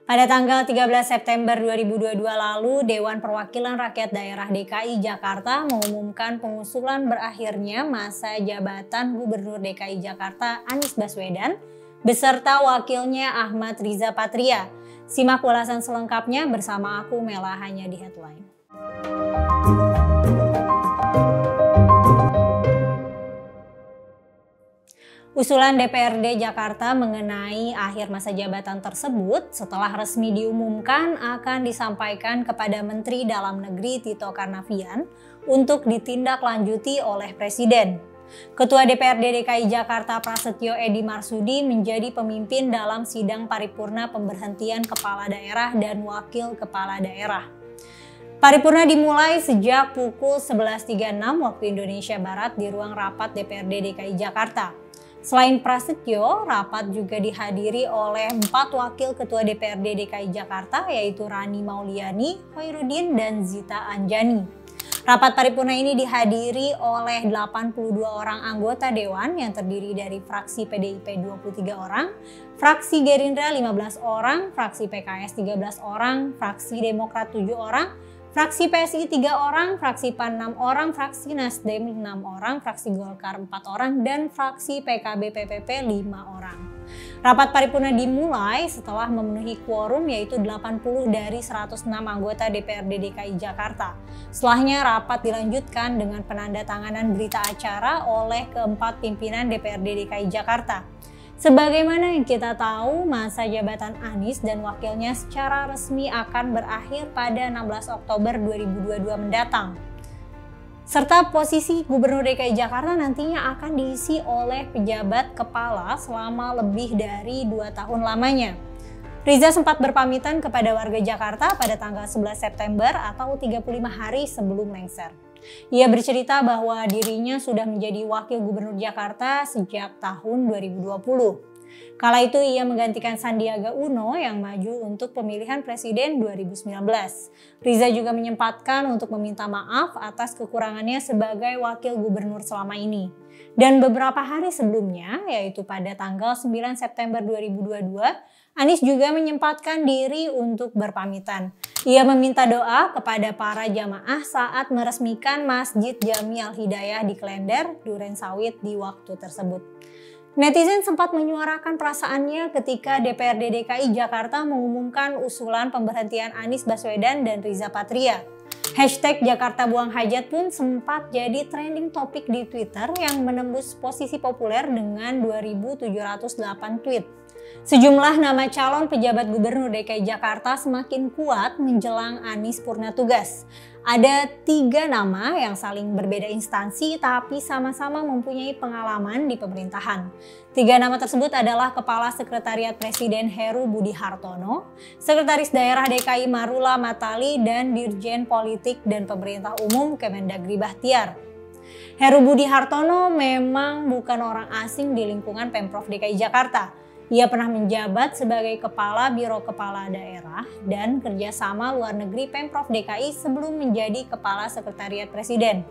Pada tanggal 13 September 2022 lalu, Dewan Perwakilan Rakyat Daerah DKI Jakarta mengumumkan pengusulan berakhirnya masa jabatan Gubernur DKI Jakarta Anies Baswedan beserta wakilnya Ahmad Riza Patria. Simak ulasan selengkapnya bersama aku Mela hanya di Headline. Usulan DPRD Jakarta mengenai akhir masa jabatan tersebut setelah resmi diumumkan akan disampaikan kepada Menteri Dalam Negeri Tito Karnavian untuk ditindaklanjuti oleh Presiden. Ketua DPRD DKI Jakarta Prasetyo Edy Marsudi menjadi pemimpin dalam sidang paripurna pemberhentian kepala daerah dan wakil kepala daerah. Paripurna dimulai sejak pukul 11.36 waktu Indonesia Barat di ruang rapat DPRD DKI Jakarta. Selain Prasetyo, rapat juga dihadiri oleh 4 wakil ketua DPRD DKI Jakarta yaitu Rani Mauliani, Khairuddin, dan Zita Anjani. Rapat paripurna ini dihadiri oleh 82 orang anggota dewan yang terdiri dari fraksi PDIP 23 orang, fraksi Gerindra 15 orang, fraksi PKS 13 orang, fraksi Demokrat 7 orang, fraksi PSI 3 orang, fraksi PAN 6 orang, fraksi Nasdem 6 orang, fraksi Golkar 4 orang, dan fraksi PKB PPP 5 orang. Rapat paripurna dimulai setelah memenuhi quorum yaitu 80 dari 106 anggota DPRD DKI Jakarta. Setelahnya rapat dilanjutkan dengan penandatanganan berita acara oleh keempat pimpinan DPRD DKI Jakarta. Sebagaimana yang kita tahu, masa jabatan Anies dan wakilnya secara resmi akan berakhir pada 16 Oktober 2022 mendatang. Serta posisi Gubernur DKI Jakarta nantinya akan diisi oleh pejabat kepala selama lebih dari 2 tahun lamanya. Riza sempat berpamitan kepada warga Jakarta pada tanggal 11 September atau 35 hari sebelum lengser. Ia bercerita bahwa dirinya sudah menjadi wakil gubernur Jakarta sejak tahun 2020. Kala itu ia menggantikan Sandiaga Uno yang maju untuk pemilihan presiden 2019. Riza juga menyempatkan untuk meminta maaf atas kekurangannya sebagai wakil gubernur selama ini. Dan beberapa hari sebelumnya, yaitu pada tanggal 9 September 2022, Anies juga menyempatkan diri untuk berpamitan. Ia meminta doa kepada para jamaah saat meresmikan Masjid Jami Al-Hidayah di Klender, Durensawit di waktu tersebut. Netizen sempat menyuarakan perasaannya ketika DPRD DKI Jakarta mengumumkan usulan pemberhentian Anies Baswedan dan Riza Patria. Hashtag Jakarta Buang Hajat pun sempat jadi trending topik di Twitter yang menembus posisi populer dengan 2.708 tweet. Sejumlah nama calon pejabat gubernur DKI Jakarta semakin kuat menjelang Anies purna tugas. Ada 3 nama yang saling berbeda instansi tapi sama-sama mempunyai pengalaman di pemerintahan. 3 nama tersebut adalah Kepala Sekretariat Presiden Heru Budi Hartono, Sekretaris Daerah DKI Marula Matali, dan Dirjen Politik dan Pemerintah Umum Kemendagri Bahtiar. Heru Budi Hartono memang bukan orang asing di lingkungan Pemprov DKI Jakarta. Ia pernah menjabat sebagai Kepala Biro Kepala Daerah dan Kerjasama Luar Negeri Pemprov DKI sebelum menjadi Kepala Sekretariat Presiden.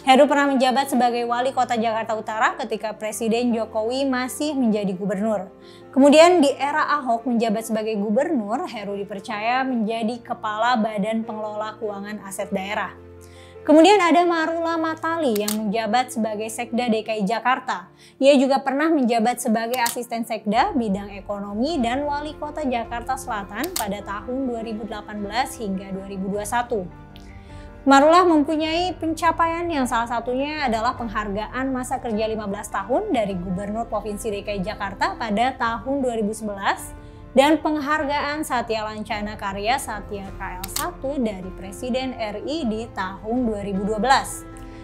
Heru pernah menjabat sebagai Wali Kota Jakarta Utara ketika Presiden Jokowi masih menjadi gubernur. Kemudian di era Ahok menjabat sebagai gubernur, Heru dipercaya menjadi Kepala Badan Pengelola Keuangan Aset Daerah. Kemudian ada Marula Matali yang menjabat sebagai Sekda DKI Jakarta. Ia juga pernah menjabat sebagai Asisten Sekda bidang ekonomi dan Wali Kota Jakarta Selatan pada tahun 2018 hingga 2021. Marula mempunyai pencapaian yang salah satunya adalah penghargaan masa kerja 15 tahun dari Gubernur Provinsi DKI Jakarta pada tahun 2011 dan penghargaan Satya Lancana Karya Satya KL1 dari Presiden RI di tahun 2012.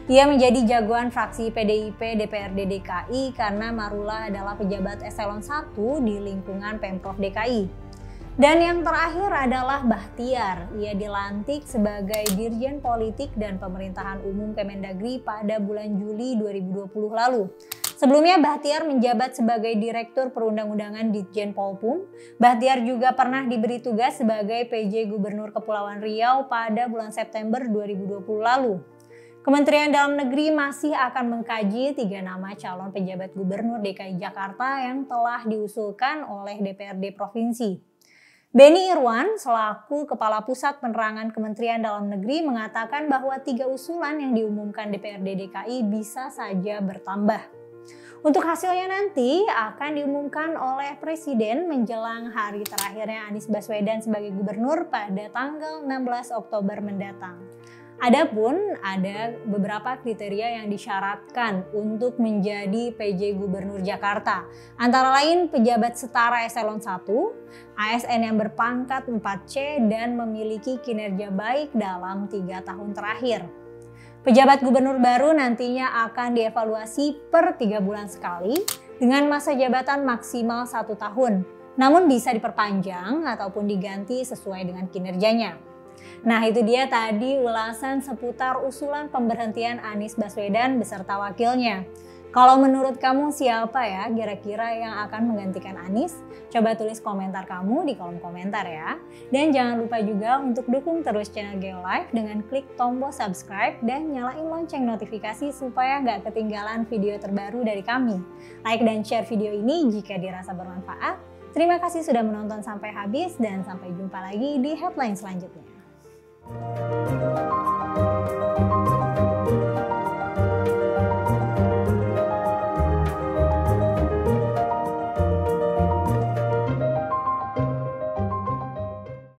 Ia menjadi jagoan fraksi PDIP DPRD DKI karena Marula adalah pejabat eselon 1 di lingkungan Pemprov DKI. Dan yang terakhir adalah Bahtiar. Ia dilantik sebagai Dirjen Politik dan Pemerintahan Umum Kemendagri pada bulan Juli 2020 lalu. Sebelumnya Bahtiar menjabat sebagai Direktur Perundang-undangan Ditjen Polpum. Bahtiar juga pernah diberi tugas sebagai PJ Gubernur Kepulauan Riau pada bulan September 2020 lalu. Kementerian Dalam Negeri masih akan mengkaji 3 nama calon pejabat Gubernur DKI Jakarta yang telah diusulkan oleh DPRD Provinsi. Beni Irwan selaku Kepala Pusat Penerangan Kementerian Dalam Negeri mengatakan bahwa 3 usulan yang diumumkan DPRD DKI bisa saja bertambah. Untuk hasilnya nanti akan diumumkan oleh Presiden menjelang hari terakhirnya Anies Baswedan sebagai gubernur pada tanggal 16 Oktober mendatang. Adapun ada beberapa kriteria yang disyaratkan untuk menjadi PJ Gubernur Jakarta. Antara lain pejabat setara eselon 1, ASN yang berpangkat 4C dan memiliki kinerja baik dalam 3 tahun terakhir. Pejabat gubernur baru nantinya akan dievaluasi per 3 bulan sekali dengan masa jabatan maksimal 1 tahun. Namun bisa diperpanjang ataupun diganti sesuai dengan kinerjanya. Nah, itu dia tadi ulasan seputar usulan pemberhentian Anies Baswedan beserta wakilnya. Kalau menurut kamu siapa ya kira-kira yang akan menggantikan Anies? Coba tulis komentar kamu di kolom komentar ya. Dan jangan lupa juga untuk dukung terus channel Geolife dengan klik tombol subscribe dan nyalain lonceng notifikasi supaya nggak ketinggalan video terbaru dari kami. Like dan share video ini jika dirasa bermanfaat. Terima kasih sudah menonton sampai habis dan sampai jumpa lagi di headline selanjutnya.